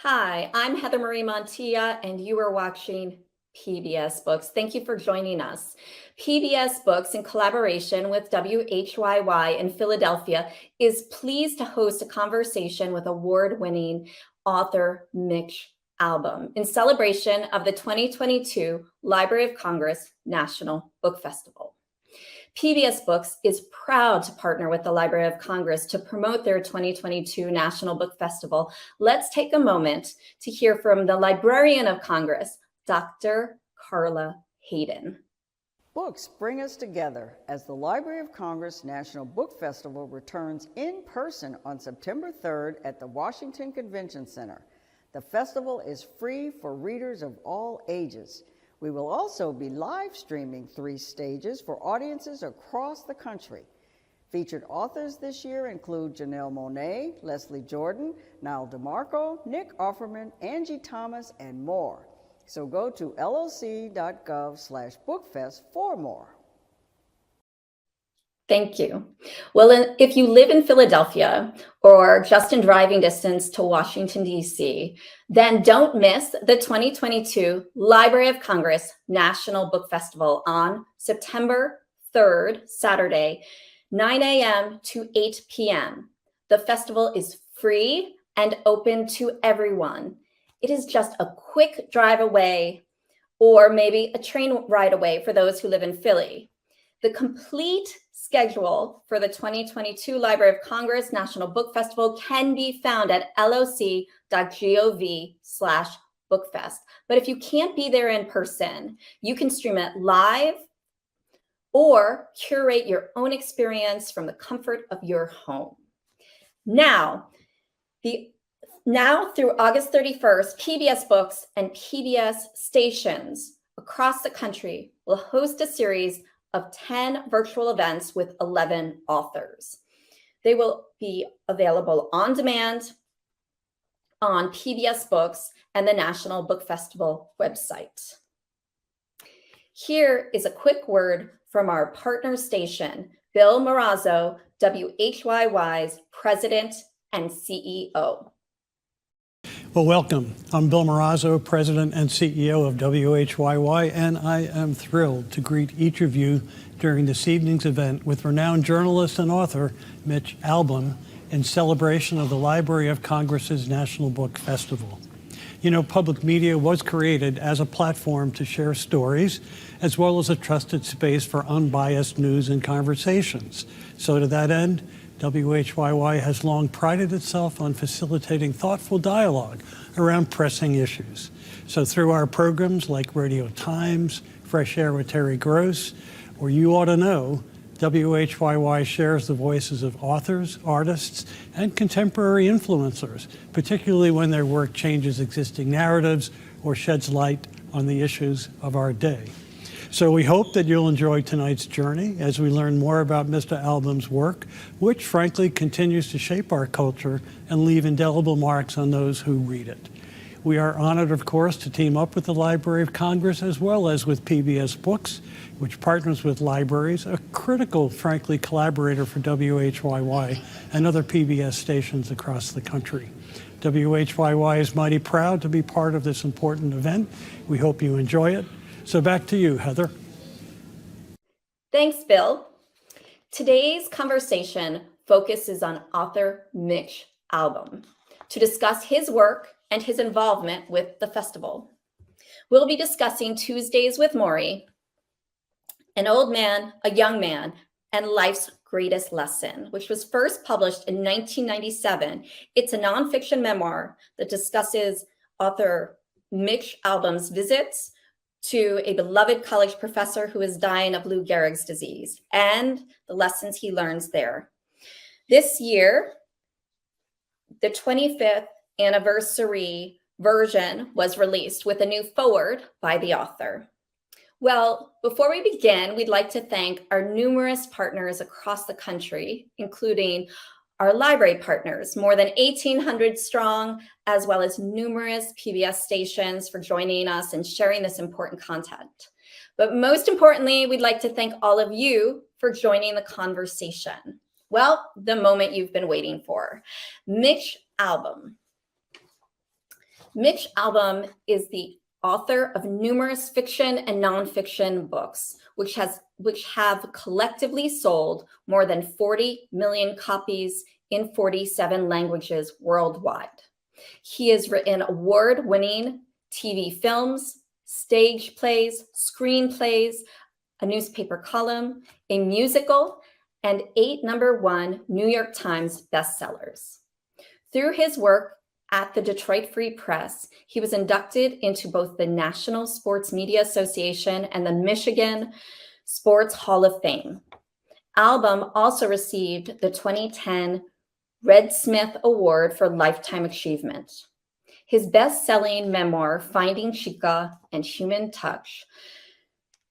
Hi, I'm Heather Marie Montilla, and you are watching PBS Books. Thank you for joining us. PBS Books, in collaboration with WHYY in Philadelphia, is pleased to host a conversation with award-winning author Mitch Albom in celebration of the 2022 Library of Congress National Book Festival. PBS Books is proud to partner with the Library of Congress to promote their 2022 National Book Festival. Let's take a moment to hear from the Librarian of Congress, Dr. Carla Hayden. Books bring us together as the Library of Congress National Book Festival returns in person on September 3rd at the Washington Convention Center. The festival is free for readers of all ages. We will also be live streaming 3 stages for audiences across the country. Featured authors this year include Janelle Monáe, Leslie Jordan, Niall DeMarco, Nick Offerman, Angie Thomas, and more. So go to loc.gov/bookfest for more. Thank you. Well, if you live in Philadelphia or just in driving distance to Washington, D.C., then don't miss the 2022 Library of Congress National Book Festival on September 3rd, Saturday, 9 a.m. to 8 p.m. The festival is free and open to everyone. It is just a quick drive away, or maybe a train ride away for those who live in Philly. The complete schedule for the 2022 Library of Congress National Book Festival can be found at loc.gov/bookfest. But if you can't be there in person, you can stream it live or curate your own experience from the comfort of your home. Now through August 31st, PBS Books and PBS stations across the country will host a series of 10 virtual events with 11 authors. They will be available on demand on PBS Books and the National Book Festival website. Here is a quick word from our partner station, Bill Marazzo, WHYY's President and CEO. Well, welcome. I'm Bill Marazzo, President and CEO of WHYY, and I am thrilled to greet each of you during this evening's event with renowned journalist and author Mitch Albom in celebration of the Library of Congress's National Book Festival. You know, public media was created as a platform to share stories, as well as a trusted space for unbiased news and conversations. So to that end, WHYY has long prided itself on facilitating thoughtful dialogue around pressing issues. So through our programs like Radio Times, Fresh Air with Terry Gross, or You Ought to Know, WHYY shares the voices of authors, artists, and contemporary influencers, particularly when their work changes existing narratives or sheds light on the issues of our day. So we hope that you'll enjoy tonight's journey as we learn more about Mr. Albom's work, which frankly continues to shape our culture and leave indelible marks on those who read it. We are honored, of course, to team up with the Library of Congress as well as with PBS Books, which partners with libraries, a critical, frankly, collaborator for WHYY and other PBS stations across the country. WHYY is mighty proud to be part of this important event. We hope you enjoy it. So back to you, Heather. Thanks, Bill. Today's conversation focuses on author Mitch Albom to discuss his work and his involvement with the festival. We'll be discussing Tuesdays with Morrie, An Old Man, a Young Man, and Life's Greatest Lesson, which was first published in 1997. It's a nonfiction memoir that discusses author Mitch Albom's visits to a beloved college professor who is dying of Lou Gehrig's disease and the lessons he learns there. This year, the 25th anniversary version was released with a new foreword by the author. Well, before we begin, we'd like to thank our numerous partners across the country, including our library partners, more than 1,800 strong, as well as numerous PBS stations for joining us and sharing this important content. But most importantly, we'd like to thank all of you for joining the conversation. Well, the moment you've been waiting for. Mitch Albom. Mitch Albom is the author of numerous fiction and nonfiction books, which have collectively sold more than 40 million copies in 47 languages worldwide. He has written award-winning TV films, stage plays, screenplays, a newspaper column, a musical, and 8 #1 New York Times bestsellers. Through his work at the Detroit Free Press, he was inducted into both the National Sports Media Association and the Michigan Sports Hall of Fame. Albom also received the 2010 Red Smith Award for Lifetime Achievement. His best-selling memoir, Finding Chica and Human Touch,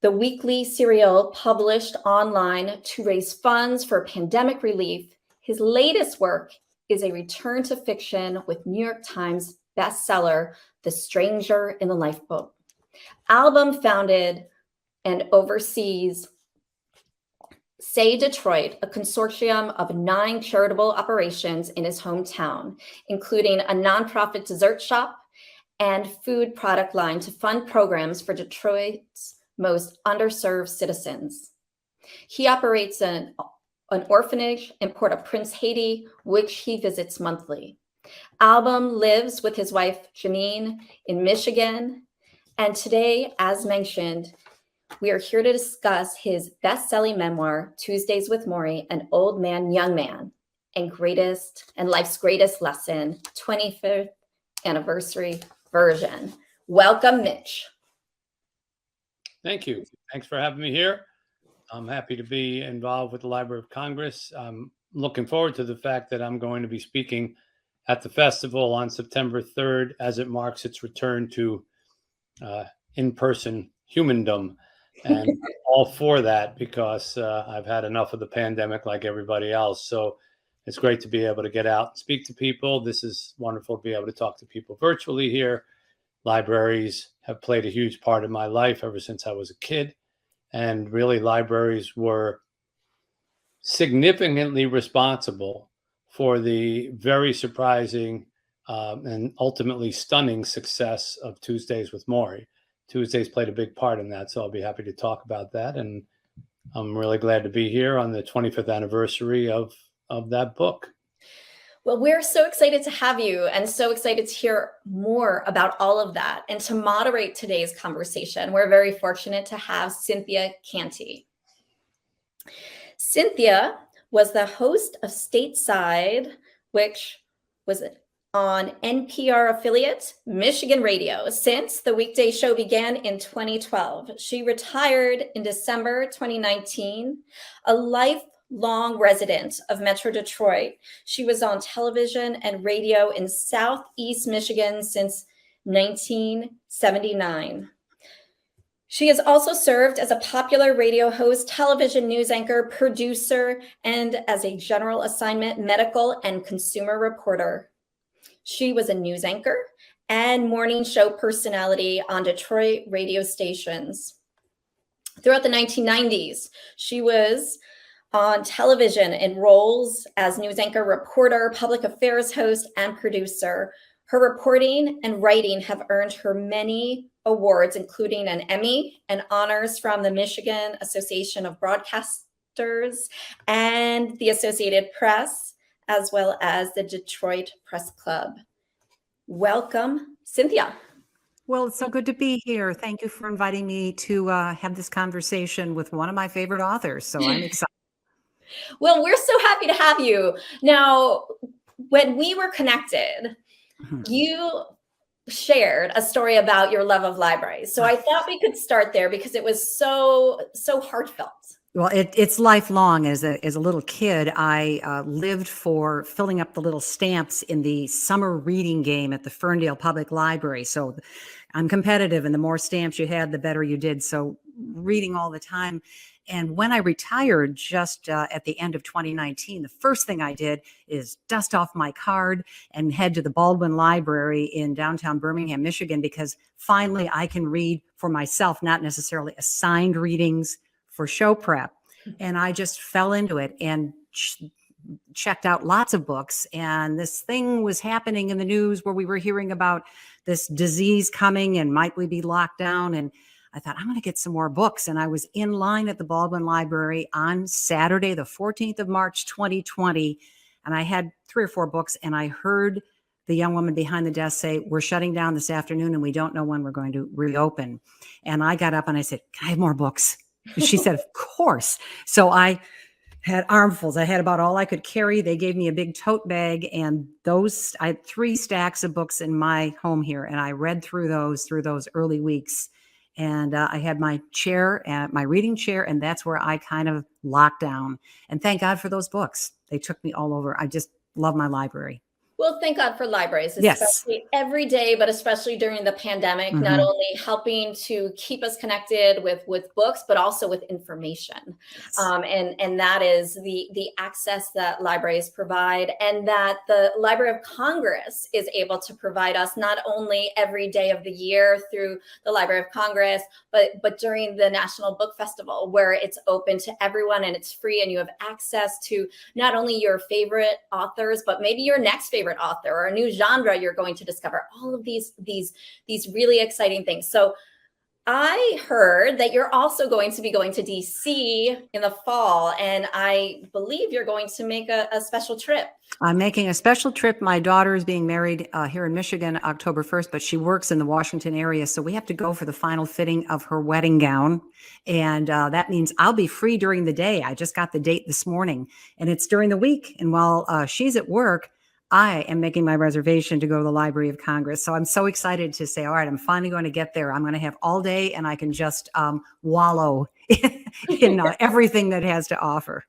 the weekly serial published online to raise funds for pandemic relief, his latest work is a return to fiction with New York Times bestseller, The Stranger in the Lifeboat. Albom founded and oversees Say Detroit, a consortium of 9 charitable operations in his hometown, including a nonprofit dessert shop and food product line to fund programs for Detroit's most underserved citizens. He operates an orphanage in Port-au-Prince, Haiti, which he visits monthly. Albom lives with his wife, Janine, in Michigan. And today, as mentioned, we are here to discuss his best-selling memoir, Tuesdays with Morrie, An Old Man, Young Man, and Life's Greatest Lesson, 25th anniversary version. Welcome, Mitch. Thank you. Thanks for having me here. I'm happy to be involved with the Library of Congress. I'm looking forward to the fact that I'm going to be speaking at the festival on September 3rd as it marks its return to in-person humandom. And all for that because I've had enough of the pandemic like everybody else. So it's great to be able to get out and speak to people. This is wonderful to be able to talk to people virtually here. Libraries have played a huge part of my life ever since I was a kid. And really, libraries were significantly responsible for the very surprising and ultimately stunning success of Tuesdays with Morrie. Tuesdays played a big part in that, so I'll be happy to talk about that. And I'm really glad to be here on the 25th anniversary of that book. Well, we're so excited to have you and so excited to hear more about all of that. And to moderate today's conversation, we're very fortunate to have Cynthia Canty. Cynthia was the host of Stateside, which was on NPR affiliate Michigan Radio since the weekday show began in 2012. She retired in December 2019, a lifelong resident of Metro Detroit. She was on television and radio in Southeast Michigan since 1979. She has also served as a popular radio host, television news anchor, producer, and as a general assignment medical and consumer reporter. She was a news anchor and morning show personality on Detroit radio stations. Throughout the 1990s, she was on television in roles as news anchor, reporter, public affairs host, and producer. Her reporting and writing have earned her many awards, including an Emmy and honors from the Michigan Association of Broadcasters and the Associated Press, as well as the Detroit Press Club. Welcome, Cynthia. Well, it's so good to be here. Thank you for inviting me to have this conversation with one of my favorite authors. So I'm excited. Well, we're so happy to have you. Now, when we were connected, you shared a story about your love of libraries. So I thought we could start there because it was so heartfelt. Well, it's lifelong. As a little kid, I lived for filling up the little stamps in the summer reading game at the Ferndale Public Library. So I'm competitive, and the more stamps you had, the better you did. So reading all the time. And when I retired just at the end of 2019, the first thing I did is dust off my card and head to the Baldwin Library in downtown Birmingham, Michigan, because finally I can read for myself, not necessarily assigned readings for show prep. And I just fell into it. And checked out lots of books, and this thing was happening in the news where we were hearing about this disease coming and might we be locked down. And I thought, I'm going to get some more books. And I was in line at the Baldwin Library on Saturday, the 14th of March, 2020. And I had 3 or 4 books, and I heard the young woman behind the desk say, we're shutting down this afternoon and we don't know when we're going to reopen. And I got up and I said, can I have more books? And she said, of course. So I had armfuls. I had about all I could carry. They gave me a big tote bag, and I had 3 stacks of books in my home here. And I read through those early weeks. And I had my chair, my reading chair, and that's where I kind of locked down. And thank God for those books. They took me all over. I just love my library. Well, thank God for libraries, Yes. especially every day, but especially during the pandemic, Mhm. not only helping to keep us connected with books, but also with information. Yes. And that is the access that libraries provide, and that the Library of Congress is able to provide us not only every day of the year through the Library of Congress, but during the National Book Festival, where it's open to everyone and it's free, and you have access to not only your favorite authors, but maybe your next favorite author or a new genre you're going to discover. All of these really exciting things. So I heard that you're also going to be going to DC in the fall, and I believe you're going to make a special trip. I'm making a special trip. My daughter is being married here in Michigan, October 1st, but she works in the Washington area. So we have to go for the final fitting of her wedding gown. And that means I'll be free during the day. I just got the date this morning, and it's during the week. And while she's at work, I am making my reservation to go to the Library of Congress. So I'm so excited to say, all right, I'm finally going to get there. I'm going to have all day, and I can just wallow in everything that has to offer.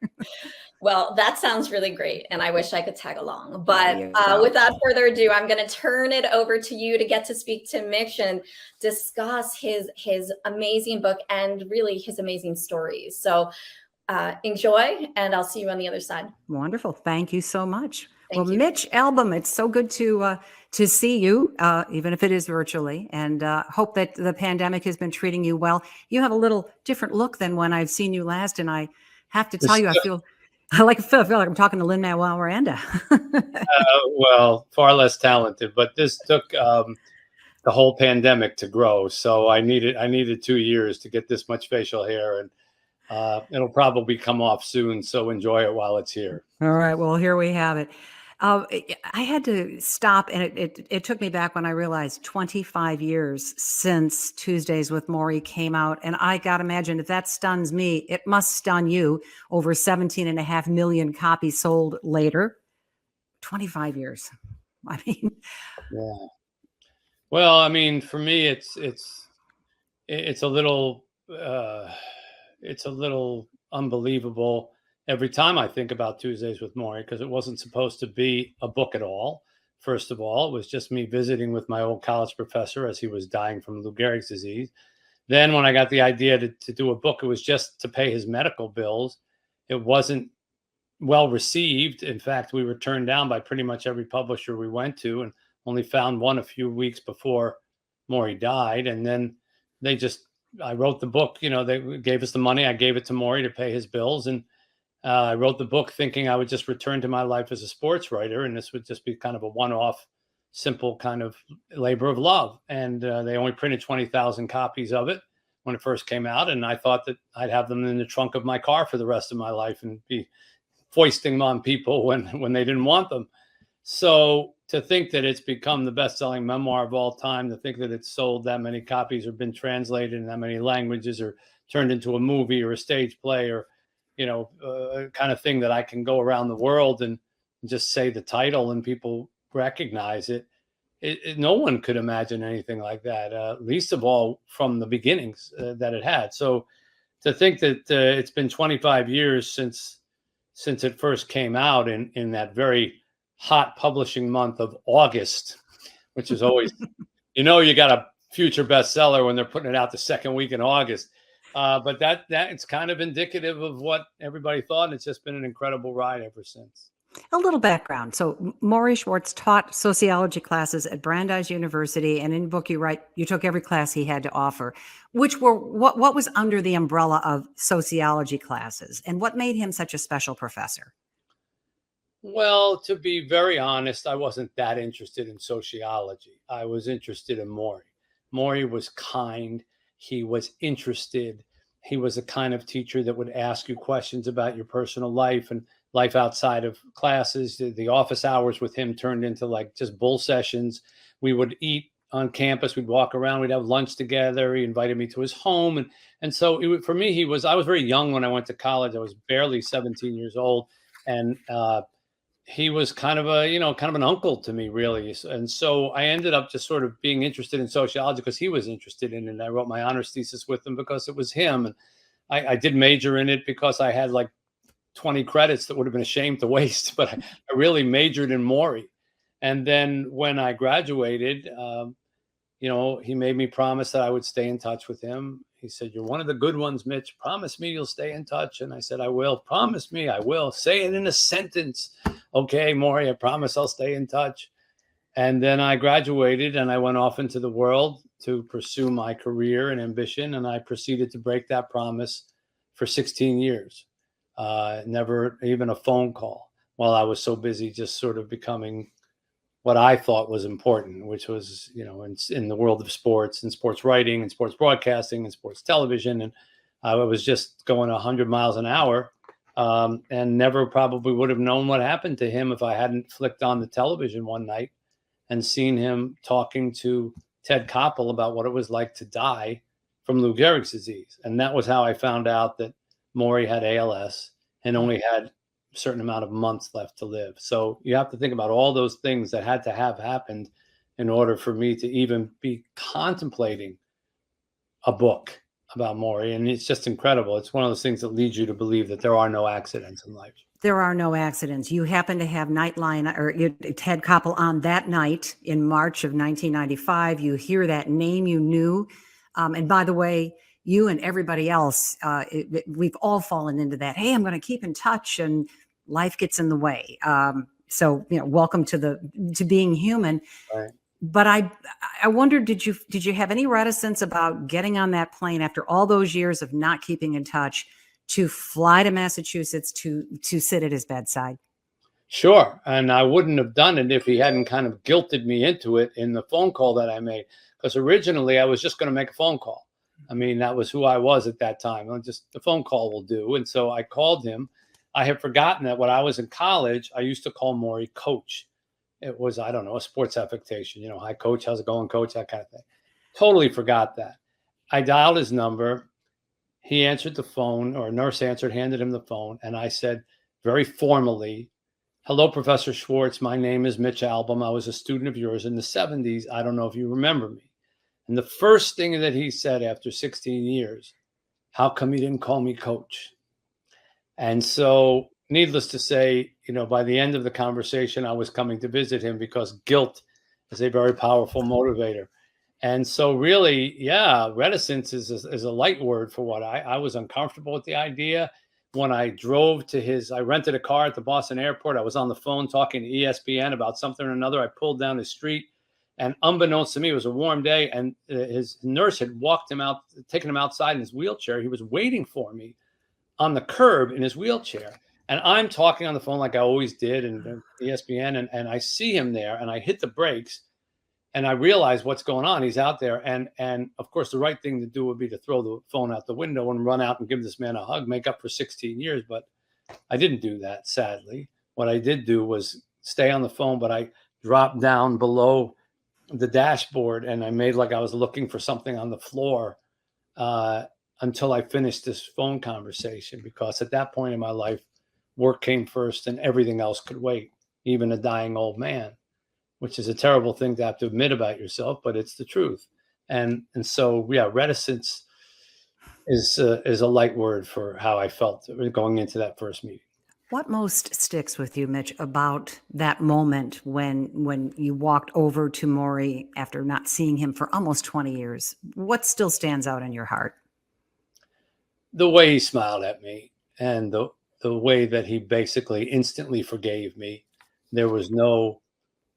Well, that sounds really great, and I wish I could tag along. But There you go. without further ado, I'm going to turn it over to you to get to speak to Mitch and discuss his amazing book and really his amazing stories. So enjoy, and I'll see you on the other side. Wonderful. Thank you so much. Thank you. Mitch Albom, it's so good to see you, even if it is virtually, and hope that the pandemic has been treating you well. You have a little different look than when I've seen you last, and I have to tell you, I feel like I'm talking to Lin-Manuel Miranda. Well, far less talented, but this took the whole pandemic to grow. So I needed 2 years to get this much facial hair, and it'll probably come off soon. So enjoy it while it's here. All right. Well, here we have it. I had to stop, and it took me back when I realized 25 years since Tuesdays with Morrie came out. And I got to imagine, if that stuns me, it must stun you. Over 17.5 million copies sold later. 25 years. I mean, Yeah. Well, I mean, for me, it's a little unbelievable every time I think about Tuesdays with Morrie, because it wasn't supposed to be a book at all. First of all, it was just me visiting with my old college professor as he was dying from Lou Gehrig's disease. Then when I got the idea to do a book, it was just to pay his medical bills. It wasn't well received. In fact, we were turned down by pretty much every publisher we went to, and only found one a few weeks before Morrie died. And then I wrote the book, they gave us the money. I gave it to Morrie to pay his bills. And I wrote the book thinking I would just return to my life as a sports writer, and this would just be kind of a one-off, simple kind of labor of love. And they only printed 20,000 copies of it when it first came out. And I thought that I'd have them in the trunk of my car for the rest of my life and be foisting them on people when they didn't want them. So to think that it's become the best-selling memoir of all time, to think that it's sold that many copies or been translated in that many languages or turned into a movie or a stage play or kind of thing that I can go around the world and just say the title and people recognize it. No one could imagine anything like that, least of all from the beginnings that it had. So to think that it's been 25 years since it first came out in that very hot publishing month of August, which is always, you got a future bestseller when they're putting it out the second week in August. But that it's kind of indicative of what everybody thought. And it's just been an incredible ride ever since. a little background. So Morrie Schwartz taught sociology classes at Brandeis University, and in the book you write, you took every class he had to offer, which were what was under the umbrella of sociology classes, and what made him such a special professor? Well, to be very honest, I wasn't that interested in sociology. I was interested in Morrie. Morrie was kind. He was interested. He was a kind of teacher that would ask you questions about your personal life and life outside of classes. The office hours with him turned into like just bull sessions. We would eat on campus. We'd walk around. We'd have lunch together. He invited me to his home, and so for me, I was very young when I went to college. I was barely 17 years old, and he was kind of an uncle to me, really. And so I ended up just sort of being interested in sociology because he was interested in it. And I wrote my honors thesis with him because it was him. And I did major in it because I had like 20 credits that would have been a shame to waste, but I really majored in Morrie. And then when I graduated, he made me promise that I would stay in touch with him. He said, "You're one of the good ones, Mitch. Promise me you'll stay in touch." And I said, "I will. Promise me I will. Say it in a sentence." "Okay, Morrie, I promise I'll stay in touch." And then I graduated and I went off into the world to pursue my career and ambition. And I proceeded to break that promise for 16 years. Never even a phone call while I was so busy just sort of becoming what I thought was important, which was, in the world of sports and sports writing and sports broadcasting and sports television. And I was just going 100 miles an hour, and never probably would have known what happened to him if I hadn't flicked on the television one night and seen him talking to Ted Koppel about what it was like to die from Lou Gehrig's disease. And that was how I found out that Morrie had ALS and only had a certain amount of months left to live. So you have to think about all those things that had to have happened in order for me to even be contemplating a book about Morrie. And it's just incredible. It's one of those things that leads you to believe that there are no accidents in life. There are no accidents. You happen to have Nightline or Ted Koppel on that night in March of 1995. You hear that name you knew. And by the way, you and everybody else, we've all fallen into that. Hey, I'm going to keep in touch, and life gets in the way. So, welcome to being human. Right. But I wondered, did you have any reticence about getting on that plane after all those years of not keeping in touch to fly to Massachusetts to sit at his bedside? Sure. And I wouldn't have done it if he hadn't kind of guilted me into it in the phone call that I made. Because originally I was just going to make a phone call. I mean, that was who I was at that time. Just the phone call will do. And so I called him. I had forgotten that when I was in college, I used to call Morrie Coach. It was, I don't know, a sports affectation. Hi, Coach. How's it going, Coach? That kind of thing. Totally forgot that. I dialed his number. He answered the phone, or a nurse answered, handed him the phone. And I said very formally, "Hello, Professor Schwartz. My name is Mitch Albom. I was a student of yours in the 70s. I don't know if you remember me." And the first thing that he said after 16 years, "How come you didn't call me Coach?" And so, needless to say, by the end of the conversation, I was coming to visit him because guilt is a very powerful motivator. And so really, yeah, reticence is a light word for what I was uncomfortable with the idea. When I drove to I rented a car at the Boston airport. I was on the phone talking to ESPN about something or another. I pulled down the street, and unbeknownst to me, it was a warm day, and his nurse had walked him out, taken him outside in his wheelchair. He was waiting for me on the curb in his wheelchair. And I'm talking on the phone like I always did, and ESPN, and I see him there, and I hit the brakes, and I realize what's going on. He's out there, and of course, the right thing to do would be to throw the phone out the window and run out and give this man a hug, make up for 16 years. But I didn't do that, sadly. What I did do was stay on the phone, but I dropped down below the dashboard, and I made like I was looking for something on the floor until I finished this phone conversation, because at that point in my life, work came first and everything else could wait, even a dying old man, which is a terrible thing to have to admit about yourself, but it's the truth. And so, yeah, reticence is a light word for how I felt going into that first meeting. What most sticks with you, Mitch, about that moment when you walked over to Morrie after not seeing him for almost 20 years? What still stands out in your heart? The way he smiled at me, and the way that he basically instantly forgave me. There was no,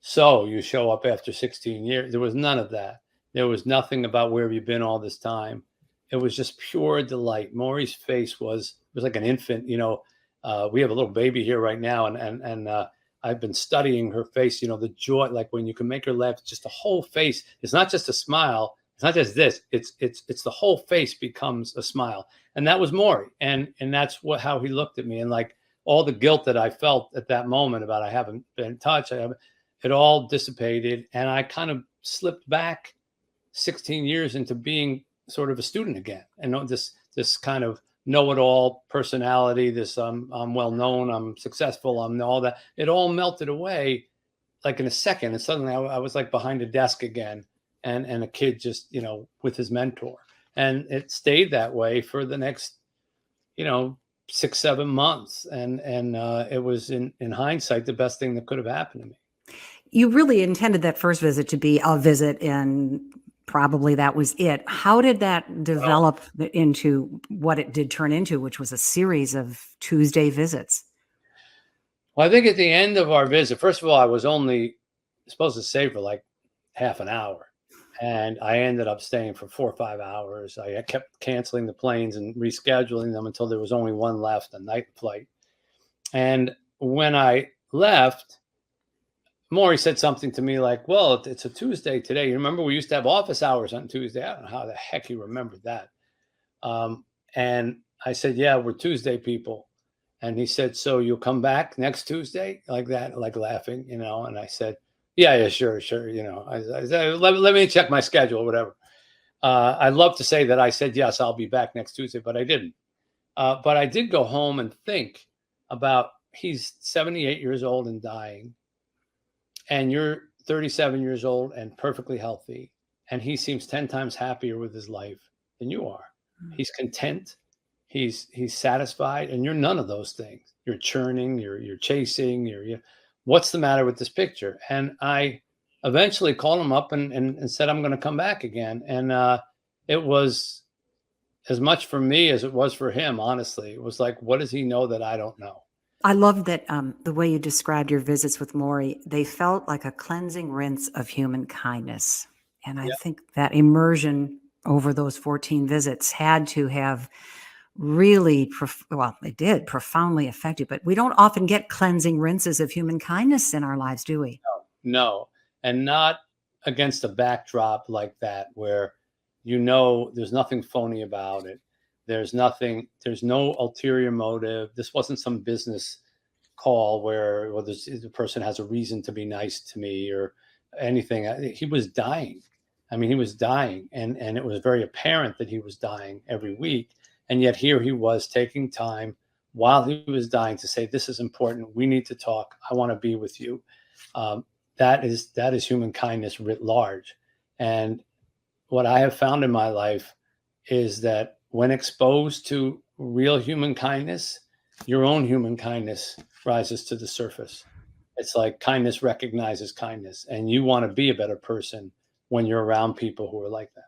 "So you show up after 16 years." There was none of that. There was nothing about "Where have you been all this time?" It was just pure delight. Morrie's face was like an infant, We have a little baby here right now, and I've been studying her face. The joy, like when you can make her laugh, just the whole face. It's not just a smile. It's not just this. It's the whole face becomes a smile, and that was Morrie, and that's how he looked at me, and like all the guilt that I felt at that moment about I haven't been in touch, it all dissipated, and I kind of slipped back 16 years into being sort of a student again, and this kind of know-it-all personality. This I'm well known, I'm successful, I'm all that. It all melted away like in a second, and suddenly I was like behind a desk again, and a kid just with his mentor, and it stayed that way for the next 6-7 months, and it was in hindsight the best thing that could have happened to me. You really intended that first visit to be a visit, and probably that was it. How did that develop into what it did turn into, which was a series of Tuesday visits? Well, I think at the end of our visit, first of all, I was only supposed to stay for like half an hour, and I ended up staying for 4 or 5 hours. I kept canceling the planes and rescheduling them until there was only one left, a night flight. And when I left, Morrie said something to me like, well, it's a Tuesday today. You remember we used to have office hours on Tuesday? I don't know how the heck he remembered that. And I said, yeah, we're Tuesday people. And he said, so you'll come back next Tuesday? Like that, like laughing, And I said, yeah, sure. I said, let me check my schedule or whatever. I'd love to say that I said, yes, I'll be back next Tuesday, but I didn't. But I did go home and think about, he's 78 years old and dying, and you're 37 years old and perfectly healthy, and he seems 10 times happier with his life than you are. He's content, he's satisfied, and you're none of those things. You're churning, you're chasing, you're what's the matter with this picture? And I eventually called him up and said, I'm going to come back again. And it was as much for me as it was for him, honestly. It was like, what does he know that I don't know? I love that the way you described your visits with Morrie. They felt like a cleansing rinse of human kindness. And I think that immersion over those 14 visits had to have really, it did profoundly affect you. But we don't often get cleansing rinses of human kindness in our lives, do we? No. And not against a backdrop like that, where there's nothing phony about it. There's no ulterior motive. This wasn't some business call where the person has a reason to be nice to me or anything. He was dying. I mean, he was dying, and it was very apparent that he was dying every week. And yet here he was taking time while he was dying to say, this is important. We need to talk. I want to be with you. That is human kindness writ large. And what I have found in my life is that when exposed to real human kindness, your own human kindness rises to the surface. It's like kindness recognizes kindness, and you want to be a better person when you're around people who are like that.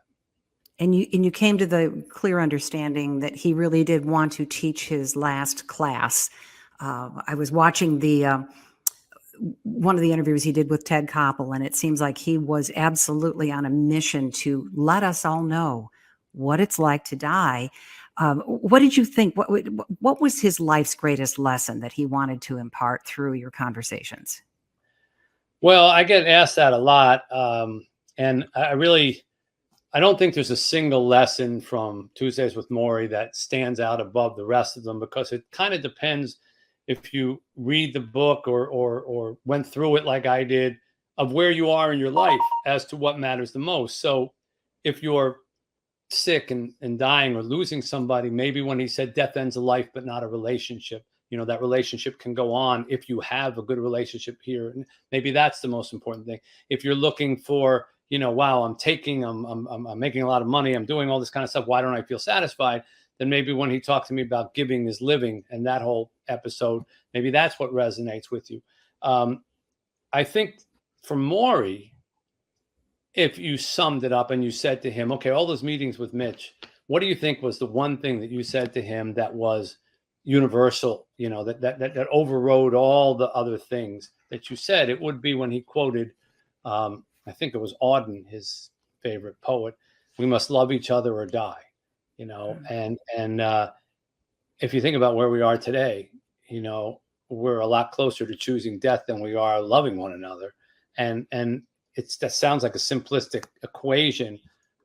And you came to the clear understanding that he really did want to teach his last class. I was watching one of the interviews he did with Ted Koppel, and it seems like he was absolutely on a mission to let us all know what it's like to die. What did you think? What was his life's greatest lesson that he wanted to impart through your conversations? Well, I get asked that a lot. And I don't think there's a single lesson from Tuesdays with Morrie that stands out above the rest of them, because it kind of depends if you read the book or went through it like I did, of where you are in your life as to what matters the most. So if you're sick and dying or losing somebody, maybe when he said death ends a life but not a relationship, that relationship can go on if you have a good relationship here. And maybe that's the most important thing. If you're looking for, wow, I'm making a lot of money, I'm doing all this kind of stuff, why don't I feel satisfied? Then maybe when he talked to me about giving is living and that whole episode, maybe that's what resonates with you. I think for Morrie, if you summed it up and you said to him, okay, all those meetings with Mitch, what do you think was the one thing that you said to him that was universal, that overrode all the other things that you said? It would be when he quoted, I think it was Auden, his favorite poet, "We must love each other or die," and if you think about where we are today, you know, we're a lot closer to choosing death than we are loving one another. And that sounds like a simplistic equation,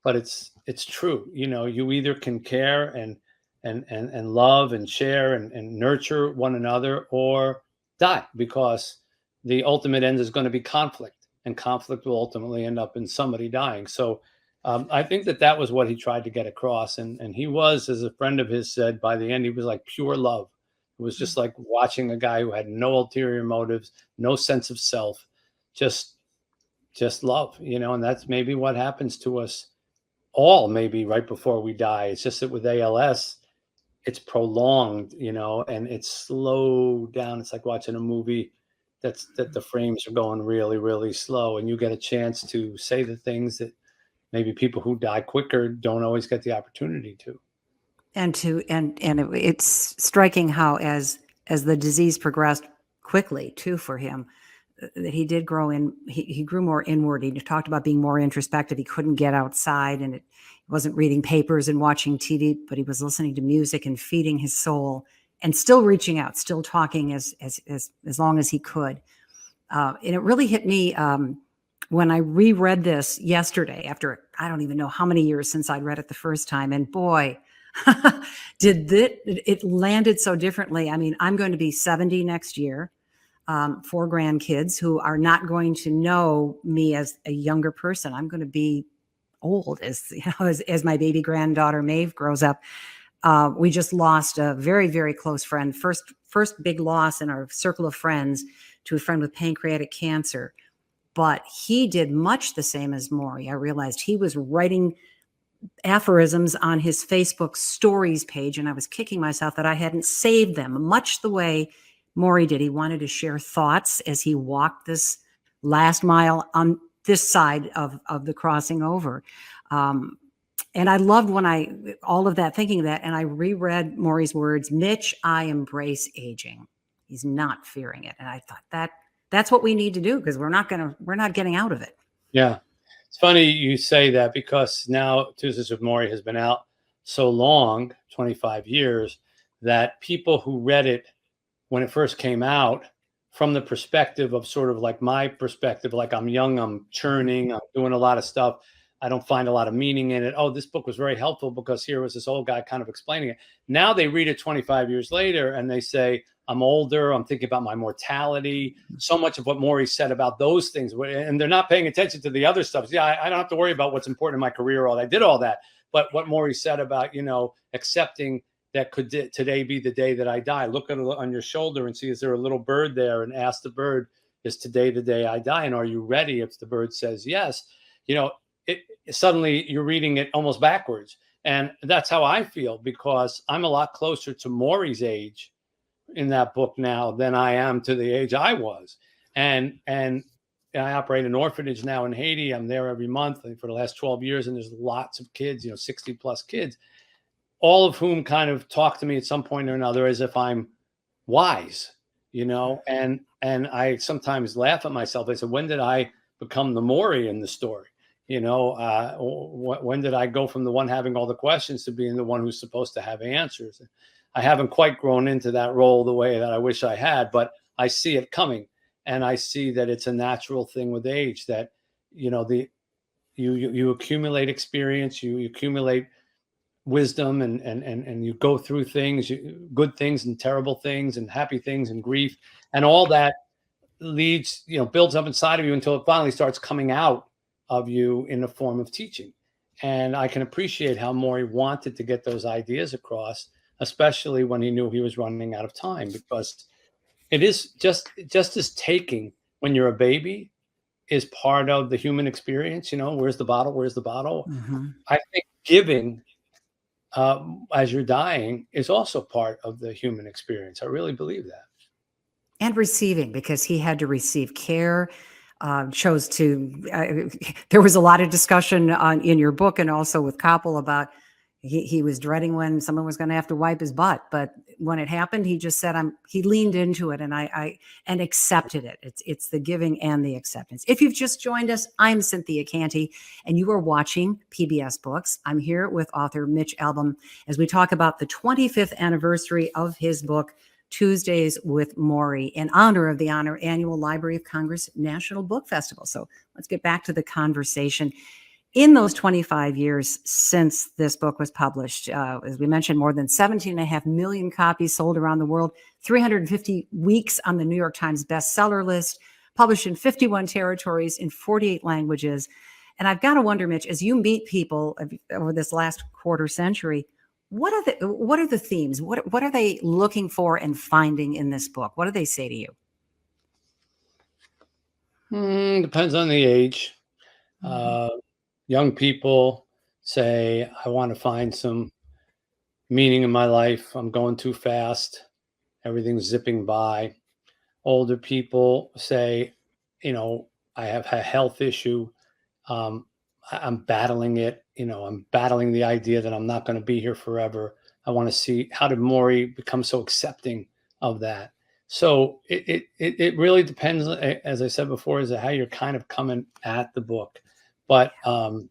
but it's true. You know, you either can care and love and share and nurture one another, or die, because the ultimate end is going to be conflict, and conflict will ultimately end up in somebody dying. So I think that was what he tried to get across. And he was, as a friend of his said, by the end, he was like pure love. It was just like watching a guy who had no ulterior motives, no sense of self, just love, you know. And that's maybe what happens to us all, maybe right before we die. It's just that with ALS, it's prolonged, you know, and it's slowed down. It's like watching a movie that the frames are going really, really slow, and you get a chance to say the things that maybe people who die quicker don't always get the opportunity to. And it's striking how as the disease progressed quickly too for him, that he did grow in, he grew more inward. He talked about being more introspective. He couldn't get outside, and he wasn't reading papers and watching TV, but he was listening to music and feeding his soul, and still reaching out, still talking as long as he could. And it really hit me when I reread this yesterday, after I don't even know how many years since I'd read it the first time. And boy, it landed so differently. I mean, I'm going to be 70 next year. 4 grandkids who are not going to know me as a younger person. I'm going to be old, as my baby granddaughter Maeve grows up. We just lost a very, very close friend. First big loss in our circle of friends, to a friend with pancreatic cancer. But he did much the same as Morrie. I realized he was writing aphorisms on his Facebook stories page, and I was kicking myself that I hadn't saved them, much the way Morrie did. He wanted to share thoughts as he walked this last mile on this side of the crossing over. And I loved all of that, thinking of that, and I reread Morrie's words, "Mitch, I embrace aging." He's not fearing it. And I thought that's what we need to do, because we're not getting out of it. Yeah. It's funny you say that, because now Tuesdays with Morrie has been out so long, 25 years, that people who read it when it first came out, from the perspective of sort of like my perspective, like I'm young, I'm churning, I'm doing a lot of stuff, I don't find a lot of meaning in it. Oh, this book was very helpful because here was this old guy kind of explaining it. Now they read it 25 years later and they say, I'm older, I'm thinking about my mortality. So much of what Morrie said about those things, and they're not paying attention to the other stuff. Yeah, I don't have to worry about what's important in my career. I did all that. But what Morrie said about, you know, accepting that could today be the day that I die. Look at it on your shoulder and see, is there a little bird there? And ask the bird, is today the day I die? And are you ready? If the bird says yes, you know, suddenly you're reading it almost backwards. And that's how I feel, because I'm a lot closer to Morrie's age in that book now than I am to the age I was. And I operate an orphanage now in Haiti. I'm there every month for the last 12 years. And there's lots of kids, 60 plus kids, all of whom kind of talk to me at some point or another as if I'm wise, and I sometimes laugh at myself. I said, when did I become the Morrie in the story? When did I go from the one having all the questions to being the one who's supposed to have answers? I haven't quite grown into that role the way that I wish I had, but I see it coming. And I see that it's a natural thing with age, that, you accumulate experience, you accumulate wisdom, and you go through things, good things and terrible things and happy things and grief, and all that leads, builds up inside of you until it finally starts coming out of you in the form of teaching. And I can appreciate how Morrie wanted to get those ideas across, especially when he knew he was running out of time, because it is just as taking when you're a baby is part of the human experience. Where's the bottle? Where's the bottle? Mm-hmm. I think giving as you're dying is also part of the human experience. I really believe that. And receiving, because he had to receive care. Chose to. There was a lot of discussion in your book and also with Koppel about he was dreading when someone was going to have to wipe his butt, but when it happened, he just said, he leaned into it, and I accepted it. It's the giving and the acceptance. If you've just joined us, I'm Cynthia Canty, and you are watching PBS Books. I'm here with author Mitch Albom as we talk about the 25th anniversary of his book, Tuesdays with Morrie in honor of the annual Library of Congress National Book Festival. So let's get back to the conversation. In those 25 years since this book was published, as we mentioned, more than 17.5 million copies sold around the world, 350 weeks on the New York Times bestseller list, published in 51 territories in 48 languages. And I've got to wonder, Mitch, as you meet people over this last quarter century, what are the themes? What are they looking for and finding in this book? What do they say to you? Depends on the age. Young people say, I want to find some meaning in my life. I'm going too fast. Everything's zipping by. Older people say, I have a health issue. I'm battling it. I'm battling the idea that I'm not going to be here forever. I want to see, how did Morrie become so accepting of that? So it really depends, as I said before, as to how you're kind of coming at the book. But I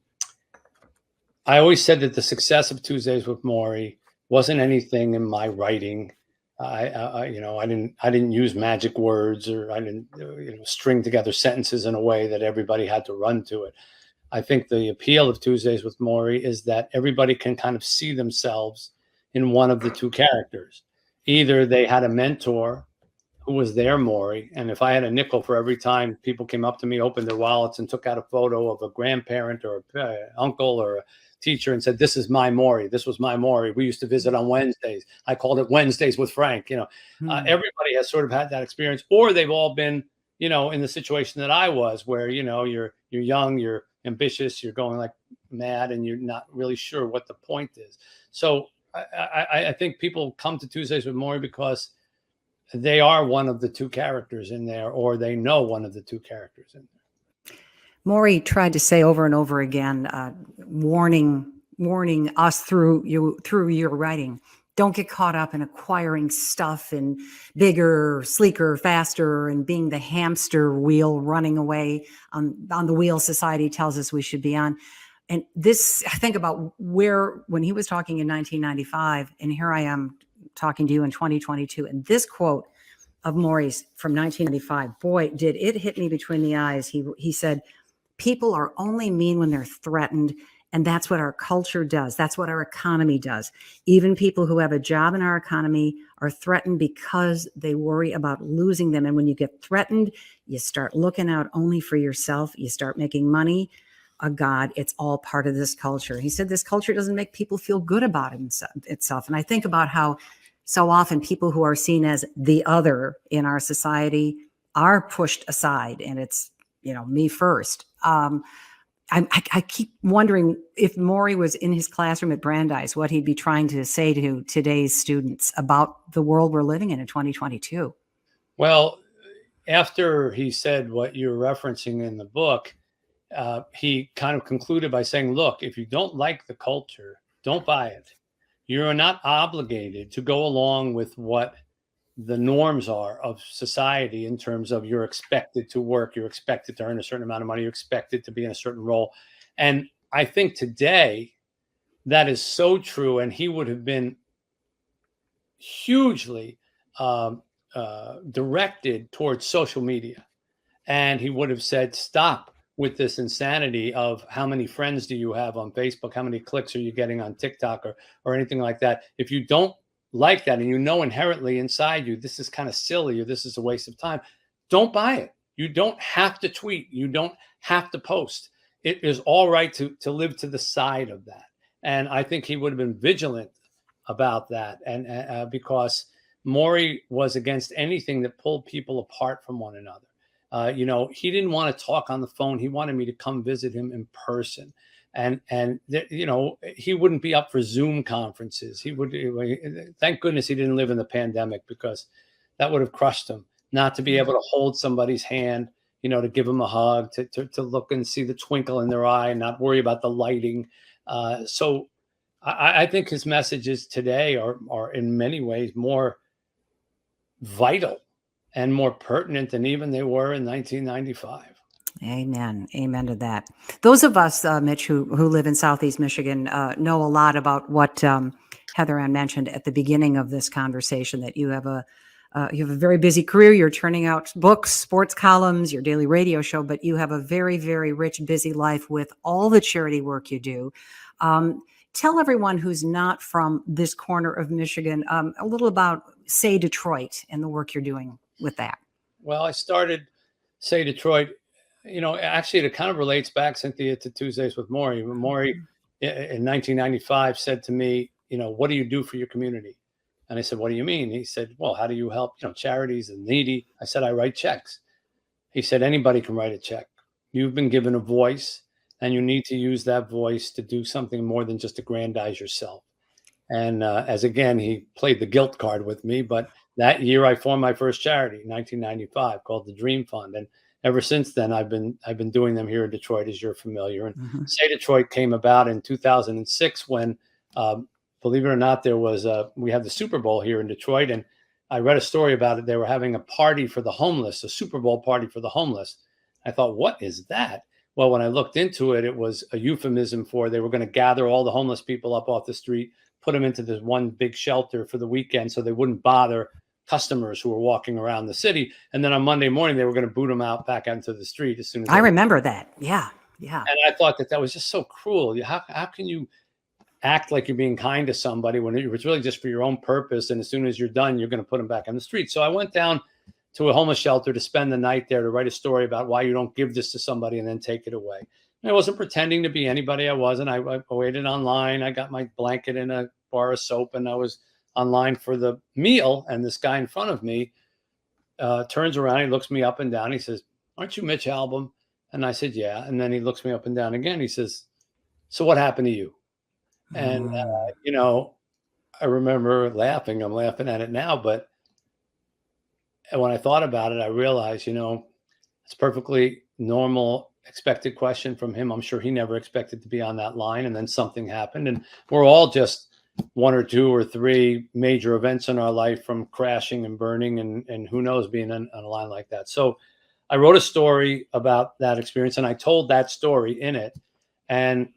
always said that the success of Tuesdays with Morrie wasn't anything in my writing. I didn't use magic words, or I didn't string together sentences in a way that everybody had to run to it. I think the appeal of Tuesdays with Morrie is that everybody can kind of see themselves in one of the two characters. Either they had a mentor who was their Morrie, and if I had a nickel for every time people came up to me, opened their wallets, and took out a photo of a grandparent or an uncle or a teacher and said, "This is my Morrie. This was my Morrie. We used to visit on Wednesdays. I called it Wednesdays with Frank." Everybody has sort of had that experience, or they've all been, in the situation that I was, where you're young, you're ambitious, you're going like mad, and you're not really sure what the point is. So I think people come to Tuesdays with Morrie because they are one of the two characters in there, or they know one of the two characters in there. Morrie tried to say over and over again, warning us through your writing, don't get caught up in acquiring stuff and bigger, sleeker, faster, and being the hamster wheel running away on the wheel society tells us we should be on. And this, I think about when he was talking in 1995, and here I am talking to you in 2022, and this quote of Morrie's from 1995, boy, did it hit me between the eyes. He said, "People are only mean when they're threatened, and that's what our culture does. That's what our economy does. Even people who have a job in our economy are threatened because they worry about losing them. And when you get threatened, you start looking out only for yourself. You start making money. God, it's all part of this culture." He said this culture doesn't make people feel good about itself. And I think about how so often people who are seen as the other in our society are pushed aside, and it's, me first. I keep wondering if Morrie was in his classroom at Brandeis, what he'd be trying to say to today's students about the world we're living in 2022. Well, after he said what you're referencing in the book, he kind of concluded by saying, look, if you don't like the culture, don't buy it. You're not obligated to go along with what the norms are of society in terms of you're expected to work, you're expected to earn a certain amount of money, you're expected to be in a certain role. And I think today that is so true. And he would have been hugely directed towards social media. And he would have said, stop with this insanity of how many friends do you have on Facebook? How many clicks are you getting on TikTok or anything like that? If you don't like that, and inherently inside you, this is kind of silly, or this is a waste of time, don't buy it. You don't have to tweet. You don't have to post. It is all right to live to the side of that. And I think he would have been vigilant about that. And because Morrie was against anything that pulled people apart from one another. He didn't want to talk on the phone. He wanted me to come visit him in person. And he wouldn't be up for Zoom conferences. Thank goodness he didn't live in the pandemic, because that would have crushed him, not to be able to hold somebody's hand, to give them a hug, to look and see the twinkle in their eye and not worry about the lighting. So I think his messages today are in many ways more vital and more pertinent than even they were in 1995. Amen. Amen to that. Those of us, Mitch, who live in Southeast Michigan, know a lot about what Heather Ann mentioned at the beginning of this conversation, that you have a you have a very busy career. You're turning out books, sports columns, your daily radio show, but you have a very, very rich, busy life with all the charity work you do. Tell everyone who's not from this corner of Michigan a little about Say Detroit and the work you're doing with that. Well, I started Say Detroit. Actually, it kind of relates back, Cynthia, to Tuesdays with Morrie. When Morrie in 1995 said to me, what do you do for your community? And I said, what do you mean? He said, well, how do you help, charities and needy? I said, I write checks. He said, anybody can write a check. You've been given a voice, and you need to use that voice to do something more than just aggrandize yourself. And he played the guilt card with me. But that year I formed my first charity, 1995, called the Dream Fund. And ever since then, I've been doing them here in Detroit, as you're familiar. And Say Detroit came about in 2006 when, believe it or not, we had the Super Bowl here in Detroit. And I read a story about it. They were having a party for the homeless, a Super Bowl party for the homeless. I thought, what is that? Well, when I looked into it, it was a euphemism for they were going to gather all the homeless people up off the street, put them into this one big shelter for the weekend so they wouldn't bother customers who were walking around the city. And then on Monday morning, they were going to boot them out back onto the street as soon as I remember that. Yeah. And I thought that was just so cruel. How can you act like you're being kind to somebody when it was really just for your own purpose? And as soon as you're done, you're going to put them back on the street. So I went down to a homeless shelter to spend the night there, to write a story about why you don't give this to somebody and then take it away. And I wasn't pretending to be anybody. I wasn't. I waited online. I got my blanket and a bar of soap, and I was online for the meal. And this guy in front of me turns around. He looks me up and down. He says, "Aren't you Mitch Albom?" And I said, "Yeah." And then he looks me up and down again. He says, "So what happened to you?" And, I remember laughing. I'm laughing at it now. But when I thought about it, I realized, it's perfectly normal, expected question from him. I'm sure he never expected to be on that line. And then something happened. And we're all just one or two or three major events in our life, from crashing and burning and who knows, being on a line like that. So I wrote a story about that experience, and I told that story in it. And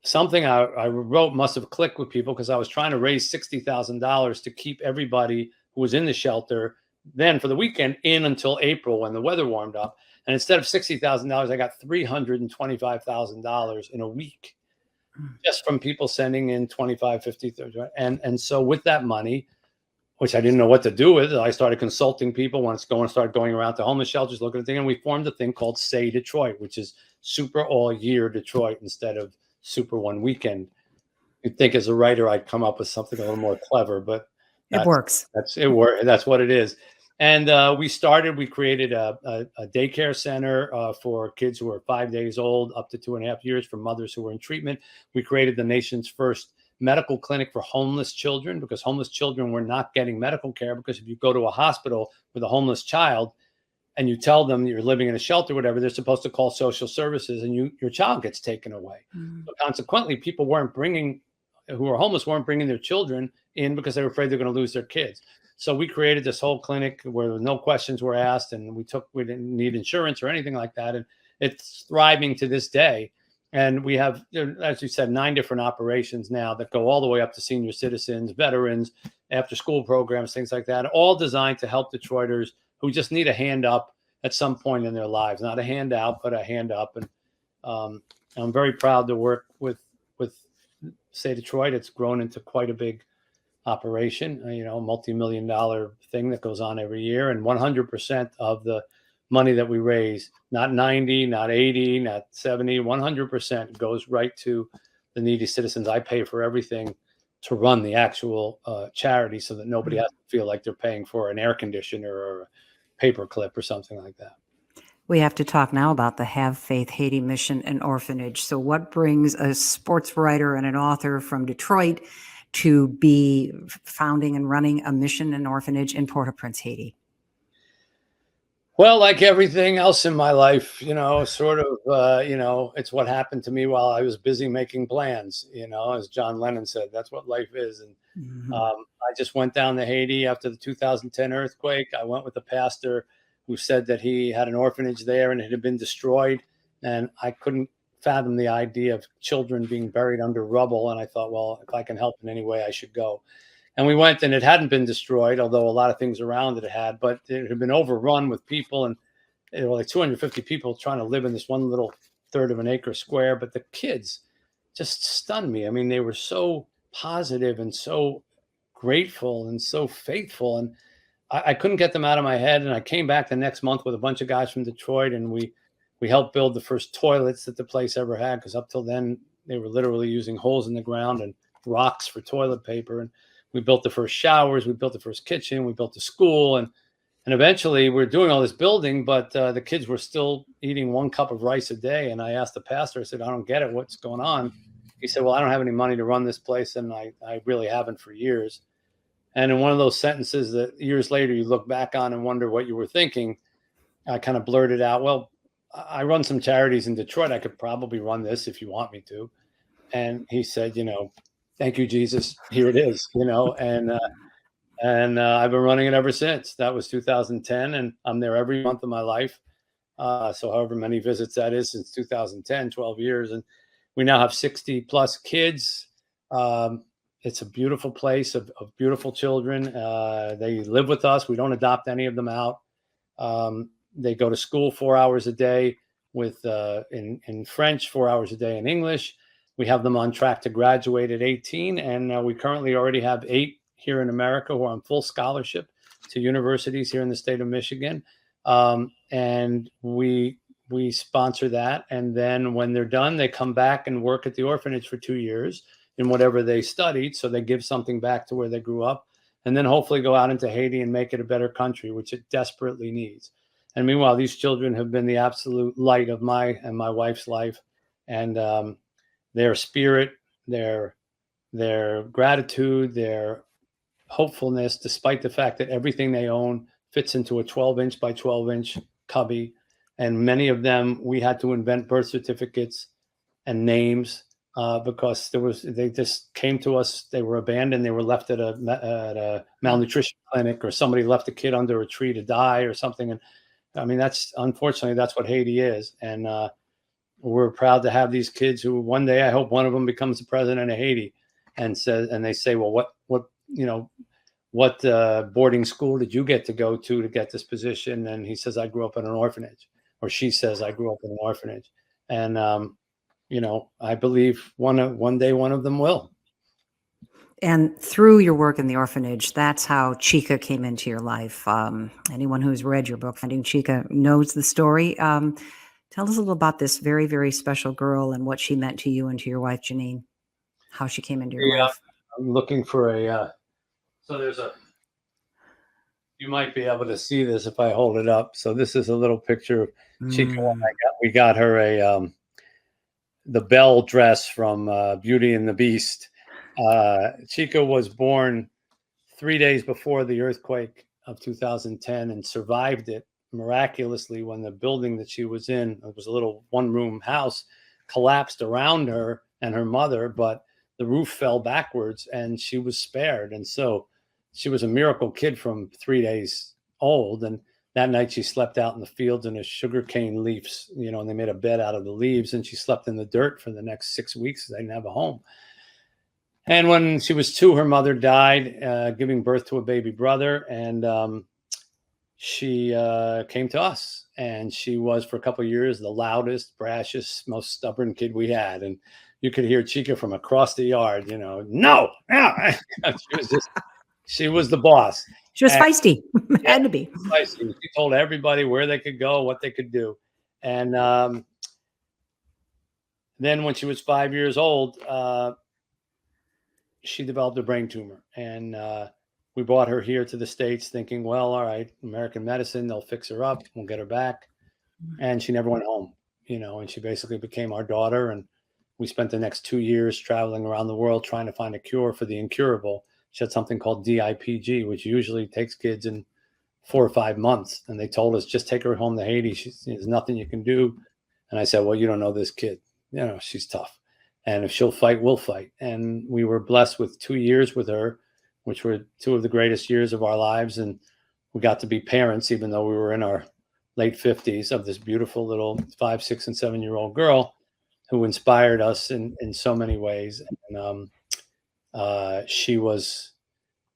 something I wrote must have clicked with people, because I was trying to raise $60,000 to keep everybody who was in the shelter then for the weekend in until April, when the weather warmed up. And instead of $60,000, I got $325,000 in a week, just from people sending in 25, 50, 30. And so with that money, which I didn't know what to do with, I started consulting people when started going around to homeless shelters, looking at things. And we formed a thing called Say Detroit, which is Super All Year Detroit instead of Super One Weekend. You'd think as a writer I'd come up with something a little more clever, but it works. That's what it is. And we created a daycare center for kids who are 5 days old up to 2.5 years, for mothers who were in treatment. We created the nation's first medical clinic for homeless children, because homeless children were not getting medical care. Because if you go to a hospital with a homeless child and you tell them you're living in a shelter, whatever, they're supposed to call social services, and your child gets taken away. So consequently, people who were homeless weren't bringing their children in because they were afraid they're going to lose their kids. So we created this whole clinic where no questions were asked, and we didn't need insurance or anything like that. And it's thriving to this day. And we have, as you said, 9 different operations now that go all the way up to senior citizens, veterans, after school programs, things like that, all designed to help Detroiters who just need a hand up at some point in their lives. Not a handout, but a hand up. And I'm very proud to work with Say Detroit. It's grown into quite a big operation, multi-million-dollar thing that goes on every year. And 100% of the money that we raise, not 90, not 80, not 70, 100% goes right to the needy citizens. I pay for everything to run the actual charity, so that nobody has to feel like they're paying for an air conditioner or a paper clip or something like that. We have to talk now about the Have Faith Haiti Mission and Orphanage. So what brings a sports writer and an author from Detroit to be founding and running a mission and orphanage in Port-au-Prince, Haiti? Well, like everything else in my life, it's what happened to me while I was busy making plans, as John Lennon said, that's what life is. And I just went down to Haiti after the 2010 earthquake. I went with a pastor who said that he had an orphanage there and it had been destroyed. And I couldn't fathom the idea of children being buried under rubble. And I thought, well, if I can help in any way, I should go. And we went, and it hadn't been destroyed, although a lot of things around it had, but it had been overrun with people, and there were like 250 people trying to live in this one little third of an acre square. But the kids just stunned me. I mean, they were so positive and so grateful and so faithful. And I couldn't get them out of my head. And I came back the next month with a bunch of guys from Detroit, and we helped build the first toilets that the place ever had, because up till then they were literally using holes in the ground and rocks for toilet paper. And we built the first showers, we built the first kitchen, we built the school, and eventually we're doing all this building, but the kids were still eating 1 cup of rice a day. And I asked the pastor, I said, I don't get it. What's going on? He said, well, I don't have any money to run this place, and I really haven't for years. And in one of those sentences that years later you look back on and wonder what you were thinking, I kind of blurted out, well, I run some charities in Detroit. I could probably run this if you want me to. And he said, thank you, Jesus. Here it is, and I've been running it ever since. That was 2010, and I'm there every month of my life. So however many visits that is since 2010, 12 years. And we now have 60 plus kids. It's a beautiful place of beautiful children. They live with us. We don't adopt any of them out. They go to school 4 hours a day with in French, 4 hours a day in English. We have them on track to graduate at 18. And we currently already have 8 here in America who are on full scholarship to universities here in the state of Michigan. And we sponsor that. And then when they're done, they come back and work at the orphanage for 2 years in whatever they studied. So they give something back to where they grew up, and then hopefully go out into Haiti and make it a better country, which it desperately needs. And meanwhile, these children have been the absolute light of my and my wife's life. And their spirit, their gratitude, their hopefulness, despite the fact that everything they own fits into a 12-inch by 12-inch cubby. And many of them, we had to invent birth certificates and names because they just came to us. They were abandoned. They were left at a malnutrition clinic, or somebody left a kid under a tree to die or something. And I mean, unfortunately, that's what Haiti is. And we're proud to have these kids who one day, I hope one of them becomes the president of Haiti and they say, well, what boarding school did you get to go to get this position? And he says, I grew up in an orphanage, or she says, I grew up in an orphanage. And, I believe one day one of them will. And through your work in the orphanage, that's how Chica came into your life. Anyone who's read your book, Finding Chica, knows the story. Tell us a little about this very, very special girl and what she meant to you and to your wife, Janine, how she came into your life. I'm looking for you might be able to see this if I hold it up. So this is a little picture of Chica. We got her the Belle dress from Beauty and the Beast. Chica was born 3 days before the earthquake of 2010 and survived it miraculously when the building that she was in, it was a little one-room house, collapsed around her and her mother, but the roof fell backwards and she was spared. And so she was a miracle kid from 3 days old. And that night she slept out in the fields in a sugarcane leaves, and they made a bed out of the leaves, and she slept in the dirt for the next 6 weeks. They didn't have a home. And when she was 2, her mother died, giving birth to a baby brother. And she came to us, and she was for a couple of years the loudest, brashest, most stubborn kid we had. And you could hear Chica from across the yard, no. She was the boss. She was feisty. Had to be. Feisty. She told everybody where they could go, what they could do. And then when she was 5 years old, she developed a brain tumor. And we brought her here to the States thinking, well, all right, American medicine, they'll fix her up. We'll get her back. And she never went home, and she basically became our daughter. And we spent the next 2 years traveling around the world trying to find a cure for the incurable. She had something called DIPG, which usually takes kids in 4 or 5 months. And they told us, just take her home to Haiti. There's nothing you can do. And I said, well, you don't know this kid. She's tough. And if she'll fight, we'll fight. And we were blessed with 2 years with her, which were 2 of the greatest years of our lives. And we got to be parents, even though we were in our late 50s, of this beautiful little 5, 6, and 7-year-old girl who inspired us in so many ways. And she was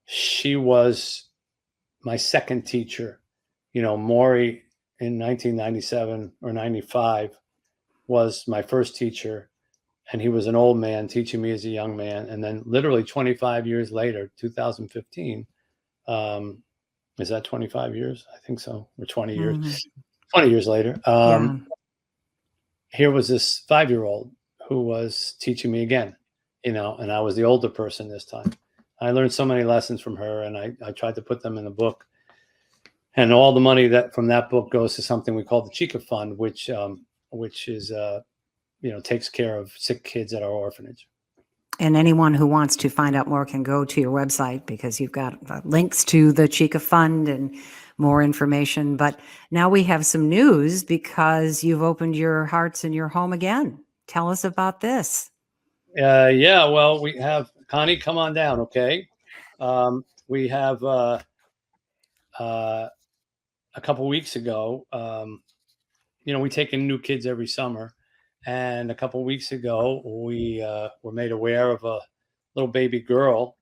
she was my second teacher. Morrie in 1997 or 95 was my first teacher, and he was an old man teaching me as a young man. And then literally 25 years later, 2015, is that 25 years? I think so, or 20 years. Mhm. 20 years later, Yeah. here was this 5-year-old who was teaching me again, and I was the older person this time. I learned so many lessons from her, and I tried to put them in the book. And all the money that from that book goes to something we call the Chica Fund, which is takes care of sick kids at our orphanage. And anyone who wants to find out more can go to your website, because you've got links to the Chica Fund and more information. But now we have some news, because you've opened your hearts and your home again. Tell us about this. Yeah, well, we have Connie, come on down, okay? We have a couple weeks ago, we take in new kids every summer, and a couple weeks ago, we were made aware of a little baby girl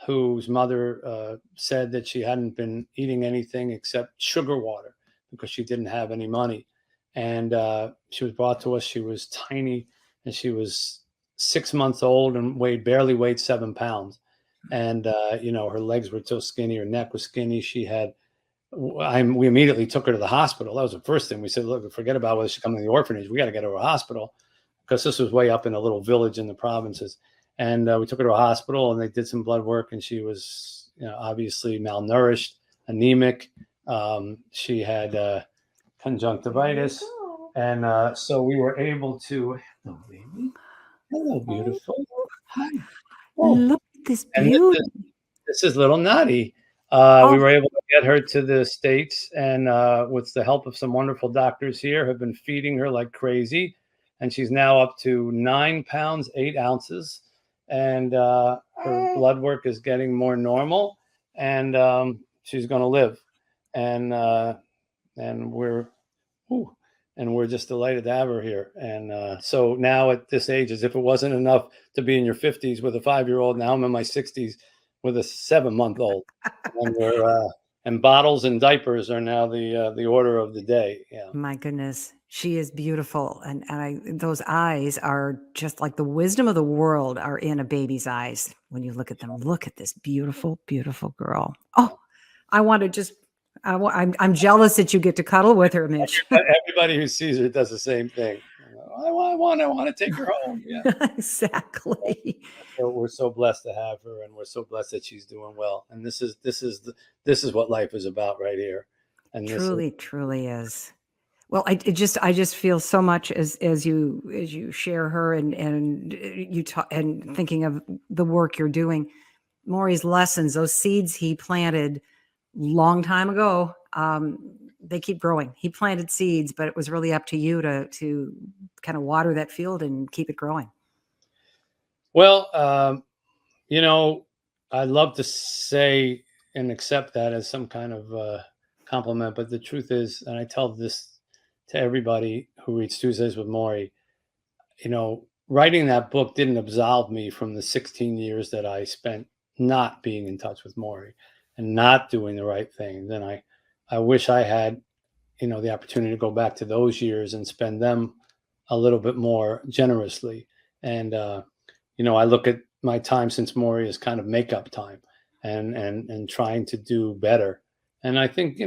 whose mother said that she hadn't been eating anything except sugar water because she didn't have any money. And she was brought to us. She was tiny, and she was 6 months old and barely weighed 7 pounds. And, her legs were so skinny, her neck was skinny. We immediately took her to the hospital. That was the first thing we said. Look, forget about whether she come to the orphanage. We got to get her to a hospital, because this was way up in a little village in the provinces. And we took her to a hospital, and they did some blood work, and she was, obviously malnourished, anemic. She had conjunctivitis, and so we were able to. Hello, baby. Hello, beautiful. Hi. Oh, Look at this and beauty. this is little Natty. We were able to get her to the States, and with the help of some wonderful doctors here, have been feeding her like crazy. And she's now up to 9 pounds, 8 ounces. And her blood work is getting more normal, and she's going to live. And we're just delighted to have her here. And so now at this age, as if it wasn't enough to be in your 50s with a 5-year-old, now I'm in my 60s with a 7-month-old. And bottles and diapers are now the order of the day. Yeah. My goodness, she is beautiful, and those eyes are just like the wisdom of the world are in a baby's eyes when you look at them. Look at this beautiful, beautiful girl. Oh, I want to just. I'm jealous that you get to cuddle with her, Mitch. Everybody who sees her does the same thing. I want to take her home. Yeah. Exactly. So we're so blessed to have her, and we're so blessed that she's doing well. And this is what life is about right here. And Truly is. Well, I just feel so much as you share her and you talk, and thinking of the work you're doing, Morrie's lessons, those seeds he planted long time ago, they keep growing. He planted seeds, but it was really up to you to kind of water that field and keep it growing. Well, I'd love to say and accept that as some kind of compliment, but the truth is, and I tell this to everybody who reads Tuesdays with Morrie, writing that book didn't absolve me from the 16 years that I spent not being in touch with Morrie and not doing the right thing. Then I wish I had, the opportunity to go back to those years and spend them a little bit more generously. And, I look at my time since Morrie as kind of makeup time and trying to do better. And I think,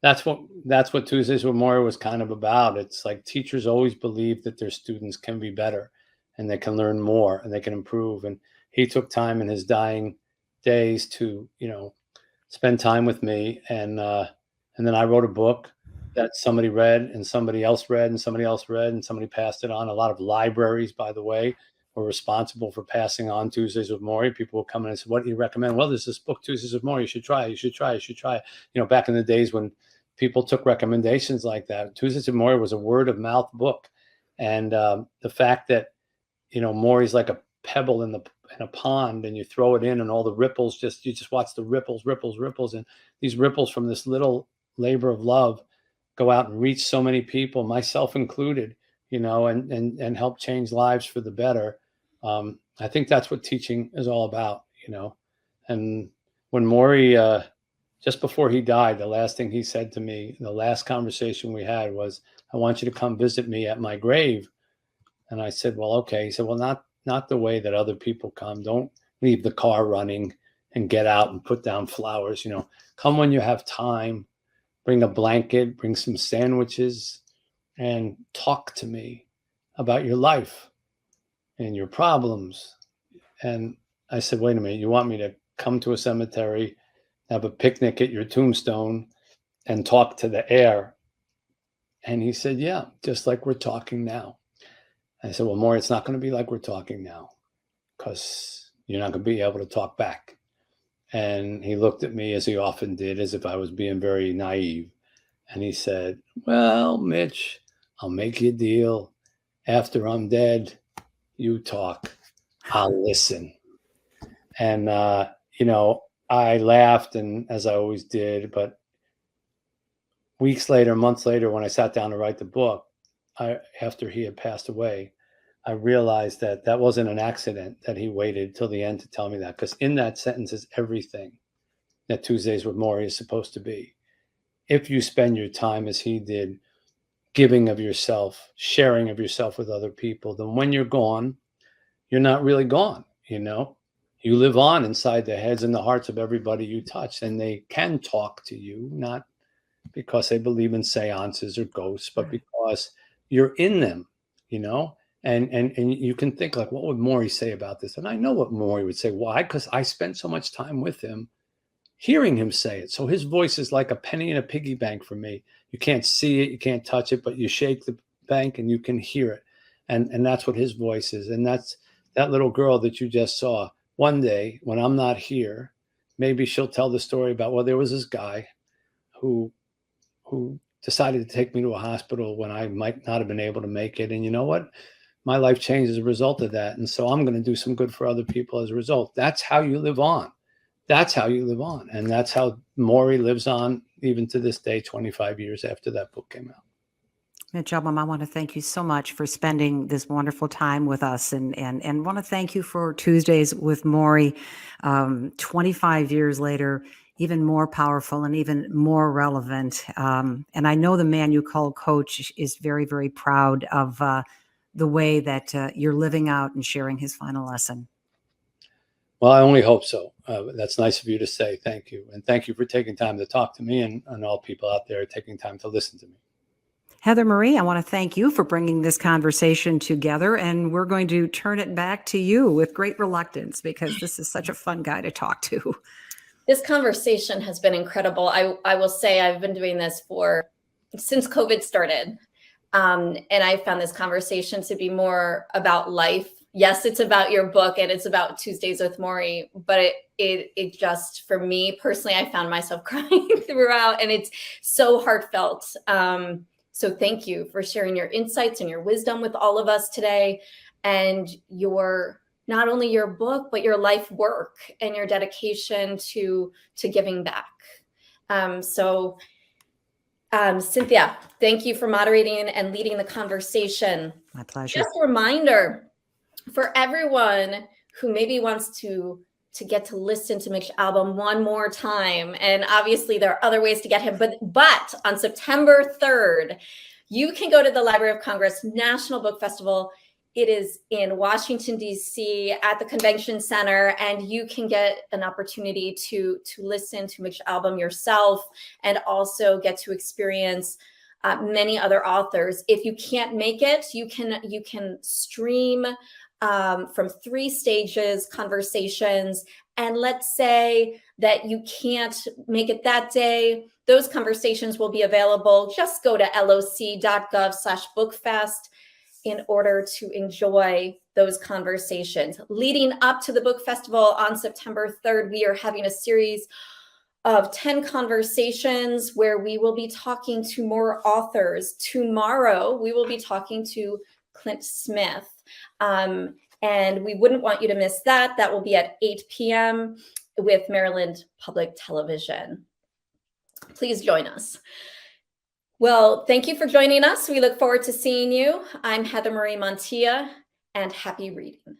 that's what Tuesdays with Morrie was kind of about. It's like teachers always believe that their students can be better and they can learn more and they can improve. And he took time in his dying days to, spend time with me. And then I wrote a book that somebody read and somebody else read and somebody else read and somebody passed it on. A lot of libraries, by the way, were responsible for passing on Tuesdays with Morrie. People would come in and say, what do you recommend? Well, there's this book, Tuesdays with Morrie. You should try it. You should try it. You should try it. Back in the days when people took recommendations like that, Tuesdays with Morrie was a word of mouth book. And the fact that, Morrie's like a pebble in a pond, and you throw it in and all the ripples, you just watch the ripples. And these ripples from this little labor of love go out and reach so many people, myself included, and help change lives for the better. I think that's what teaching is all about, and when Morrie, just before he died, the last thing he said to me, the last conversation we had was, "I want you to come visit me at my grave." And I said, "Well, okay." He said, "Well, not the way that other people come. Don't leave the car running and get out and put down flowers. Come when you have time. Bring a blanket, bring some sandwiches, and talk to me about your life and your problems." And I said, "Wait a minute, you want me to come to a cemetery, have a picnic at your tombstone, and talk to the air?" And he said, "Yeah, just like we're talking now." I said, "Well, Morrie, it's not going to be like we're talking now, because you're not going to be able to talk back." And he looked at me, as he often did, as if I was being very naive. And he said, "Well, Mitch, I'll make you a deal. After I'm dead, you talk. I'll listen." And, I laughed, and as I always did. But weeks later, months later, when I sat down to write the book, after he had passed away, I realized that that wasn't an accident, that he waited till the end to tell me that. Because in that sentence is everything that Tuesdays with Morrie is supposed to be. If you spend your time as he did, giving of yourself, sharing of yourself with other people, then when you're gone, you're not really gone. You live on inside the heads and the hearts of everybody you touch, and they can talk to you, not because they believe in seances or ghosts, but because you're in them, and you can think, like, what would Morrie say about this? And I know what Morrie would say. Why? Because I spent so much time with him, hearing him say it. So his voice is like a penny in a piggy bank for me. You can't see it, you can't touch it, but you shake the bank and you can hear it. And that's what his voice is. And that's that little girl that you just saw. One day, when I'm not here, maybe she'll tell the story about, well, there was this guy who decided to take me to a hospital when I might not have been able to make it. And you know what? My life changed as a result of that. And so I'm going to do some good for other people as a result. That's how you live on. That's how you live on. And that's how Morrie lives on, even to this day, 25 years after that book came out. Mitch Albom, I want to thank you so much for spending this wonderful time with us, and want to thank you for Tuesdays with Morrie. 25 years later, even more powerful and even more relevant. And I know the man you call coach is very, very proud of the way that you're living out and sharing his final lesson. Well, I only hope so. That's nice of you to say. Thank you. And thank you for taking time to talk to me, and all people out there taking time to listen to me. Heather Marie, I want to thank you for bringing this conversation together, and we're going to turn it back to you with great reluctance, because this is such a fun guy to talk to. This conversation has been incredible. I will say I've been doing this since COVID started. And I found this conversation to be more about life. Yes, it's about your book and it's about Tuesdays with Morrie, but it just, for me personally, I found myself crying throughout, and it's so heartfelt. So thank you for sharing your insights and your wisdom with all of us today, and not only your book, but your life work and your dedication to giving back. Cynthia, thank you for moderating and leading the conversation. My pleasure. Just a reminder for everyone who maybe wants to get to listen to Mitch Albom one more time. And obviously there are other ways to get him, but on September 3rd, you can go to the Library of Congress National Book Festival. It is in Washington, D.C. at the Convention Center, and you can get an opportunity to listen to Mitch Albom yourself, and also get to experience many other authors. If you can't make it, you can stream from 3 stages, conversations. And let's say that you can't make it that day, those conversations will be available. Just go to loc.gov/bookfest in order to enjoy those conversations. Leading up to the book festival on September 3rd, we are having a series of 10 conversations where we will be talking to more authors. Tomorrow, we will be talking to Clint Smith. And we wouldn't want you to miss that. That will be at 8 p.m. with Maryland Public Television. Please join us. Well, thank you for joining us. We look forward to seeing you. I'm Heather Marie Montilla, and happy reading.